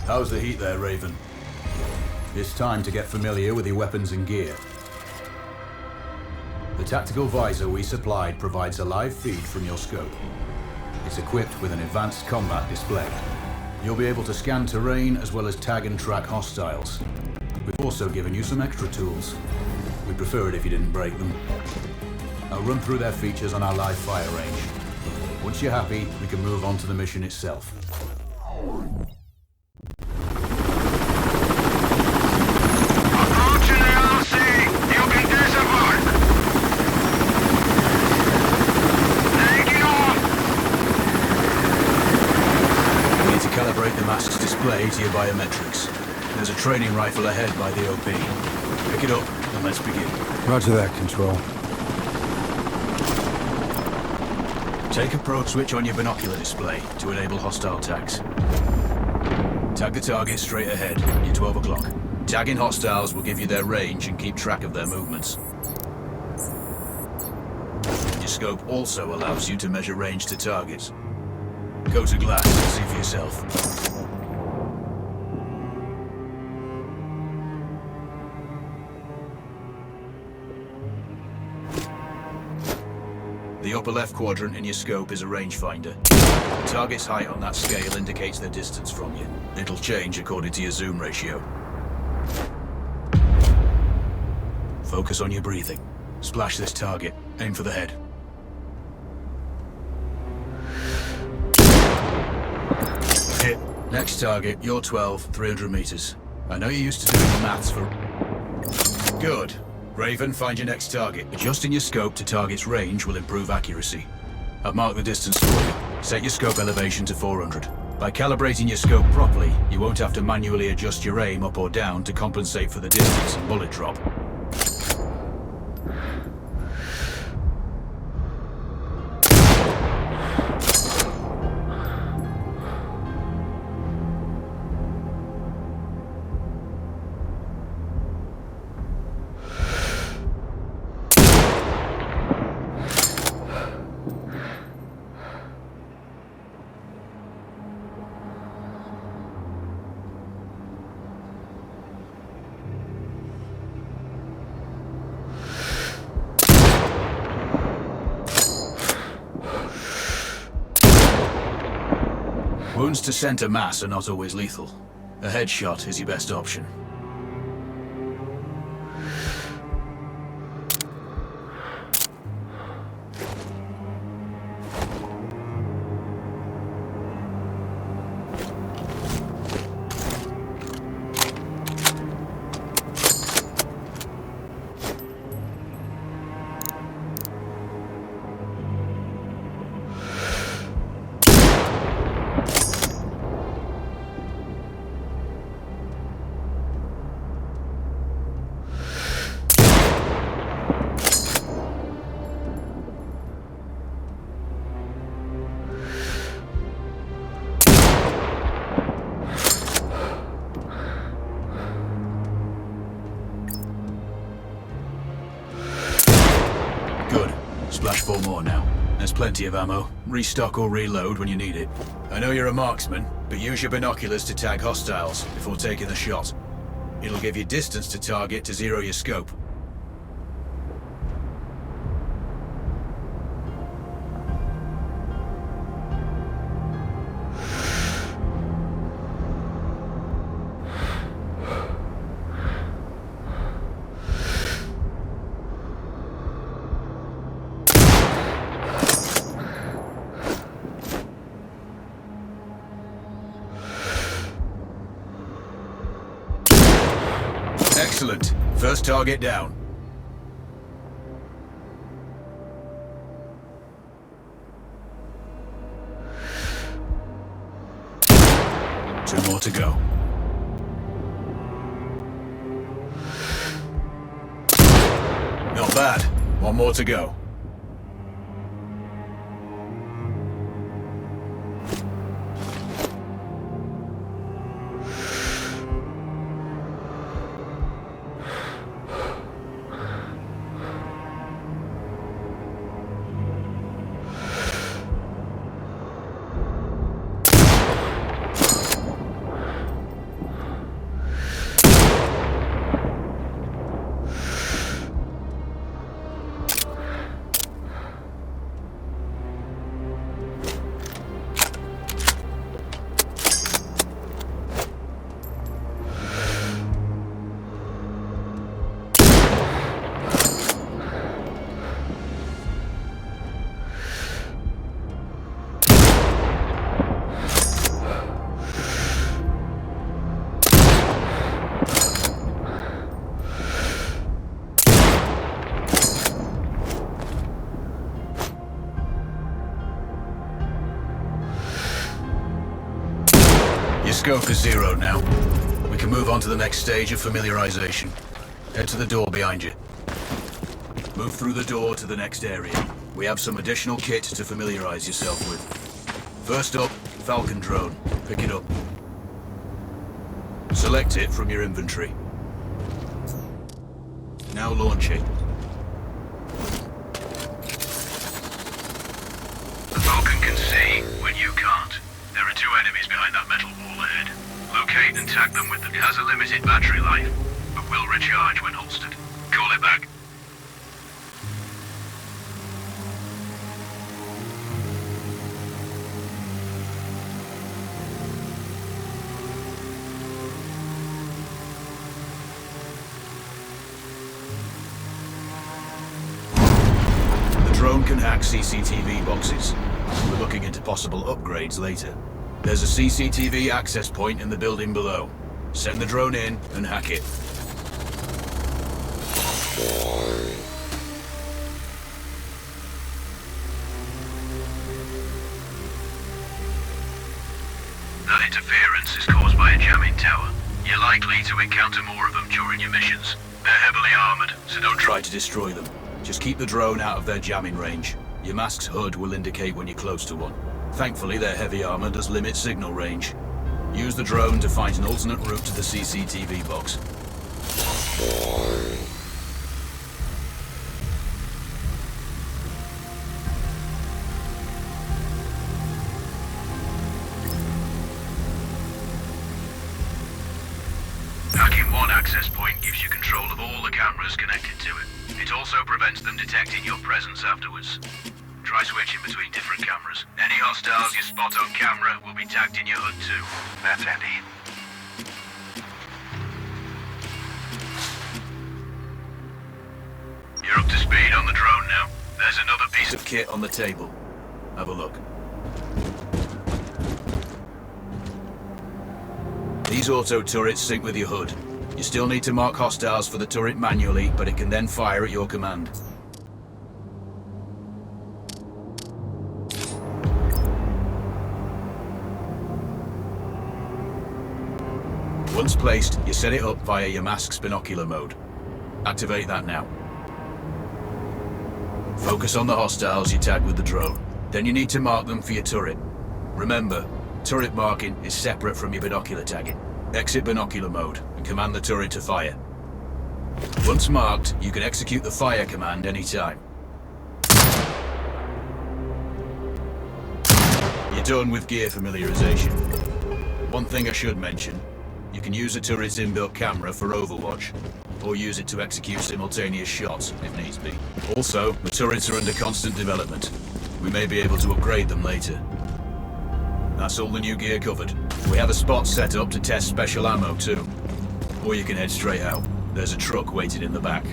How's the heat there, Raven? It's time to get familiar with your weapons and gear. The tactical visor we supplied provides a live feed from your scope. It's equipped with an advanced combat display. You'll be able to scan terrain as well as tag and track hostiles. We've also given you some extra tools. We'd prefer it if you didn't break them. I'll run through their features on our live fire range. Once you're happy, we can move on to the mission itself. Calibrate the mask's display to your biometrics. There's a training rifle ahead by the OP. Pick it up and let's begin. Roger that, Control. Take a probe switch on your binocular display to enable hostile tags. Tag the target straight ahead, near 12 o'clock. Tagging hostiles will give you their range and keep track of their movements. Your scope also allows you to measure range to targets. Go to glass and see for yourself. The upper left quadrant in your scope is a rangefinder. The target's height on that scale indicates their distance from you. It'll change according to your zoom ratio. Focus on your breathing. Splash this target. Aim for the head. Hit. Next target, you're 12, 300 meters. I know you're used to doing the maths for... Good. Raven, find your next target. Adjusting your scope to target's range will improve accuracy. I've marked the distance for you. Set your scope elevation to 400. By calibrating your scope properly, you won't have to manually adjust your aim up or down to compensate for the distance and bullet drop. Wounds to center mass are not always lethal. A headshot is your best option. Good. Splash 4 more now. There's plenty of ammo. Restock or reload when you need it. I know you're a marksman, but use your binoculars to tag hostiles before taking the shot. It'll give you distance to target to zero your scope. Excellent. First target down. Two more to go. Not bad. One more to go. scope is zero now. We can move on to the next stage of familiarization. Head to the door behind you. Move through the door to the next area. We have some additional kit to familiarize yourself with. First up, Falcon drone. Pick it up. Select it from your inventory. Now launch it. The Falcon can see when you can't. There are 2 enemies behind that metal wall ahead. Locate and tag them with them. It has a limited battery life, but will recharge when holstered. Call it back. The drone can hack CCTV boxes. We're looking into possible upgrades later. There's a CCTV access point in the building below. Send the drone in and hack it. That interference is caused by a jamming tower. You're likely to encounter more of them during your missions. They're heavily armored, so don't try Try to destroy them. Just keep the drone out of their jamming range. Your mask's HUD will indicate when you're close to one. Thankfully, their heavy armor does limit signal range. Use the drone to find an alternate route to the CCTV box. Hacking one access point gives you control of all the cameras connected to it. It also prevents them detecting your presence afterwards. Try switching between different cameras. Any hostiles you spot on camera will be tagged in your HUD too. That's handy. You're up to speed on the drone now. There's another piece of Of kit on the table. Have a look. These auto turrets sync with your HUD. You still need to mark hostiles for the turret manually, but it can then fire at your command. Once placed, you set it up via your mask's binocular mode. Activate that now. Focus on the hostiles you tag with the drone. Then you need to mark them for your turret. Remember, turret marking is separate from your binocular tagging. Exit binocular mode and command the turret to fire. Once marked, you can execute the fire command anytime. You're done with gear familiarization. One thing I should mention, you can use a turret's inbuilt camera for overwatch, or use it to execute simultaneous shots if needs be. Also, the turrets are under constant development. We may be able to upgrade them later. That's all the new gear covered. We have a spot set up to test special ammo too. Or you can head straight out. There's a truck waiting in the back.